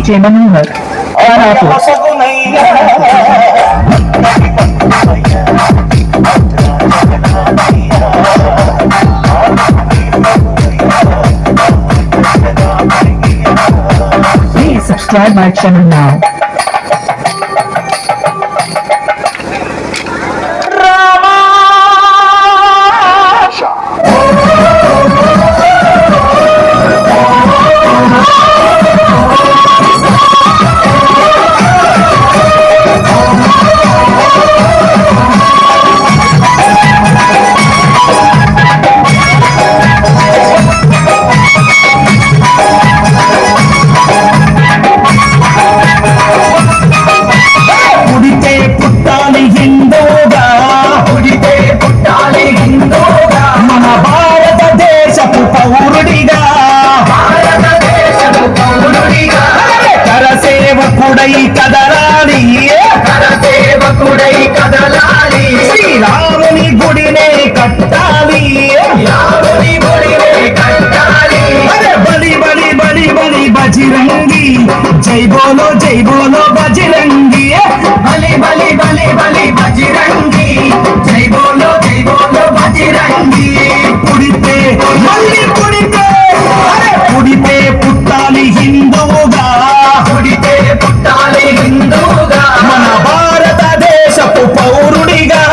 DJ Manohar. Please subscribe my channel now. శ్రీరాముని గుడినే కట్టాలి, బలి బలి బలి బలి బజిరంగి, జై బోలో బజిరంగి, బలి బలి బలి బలి బజిరంగి, జై బోలో బజిరంగి. పుడితే మళ్ళీ పుడితే పుట్టాలి హిందువుగా, పుడితే పుట్టాలి హిందువుగా, మన భారతదేశపు పౌరుడిగా.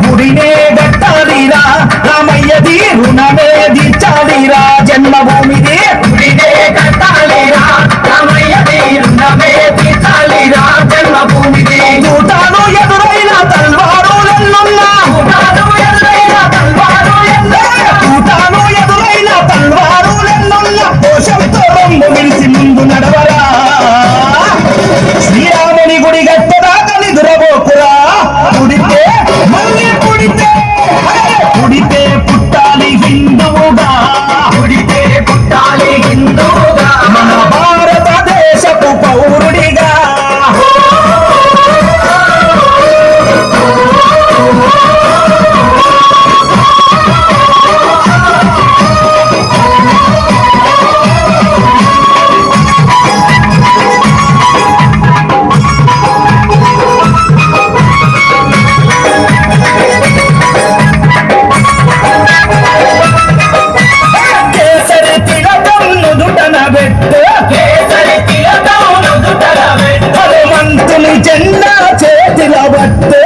గుడినే గట్టాలిరా రామయ్యది, రుణమే తీర్చాలిరా జన్మభూమిది. గుడినే గట్టాలిరా రామయ్యది, రుణమే తీర్చాలిరా జన్మభూమిది. చూటాను ఎదురైన తల్వారులెన్నున్నా, చూటాను ఎదురైన తల్వారులెన్నున్నా, దోషంతో రొమ్ము విరిసి ముందు నడవరా. శ్రీరాముని గుడి గట్టదాకా నిదురబోకురా. పుడితే మళ్ళీ పుడితే పుట్టాలి హిందువుగా, పుడితే పుట్టాలి హిందువుగా, మన భారతదేశపు పౌరుడిగా. హనుమంతుని జెండా చేతిలో పట్టు,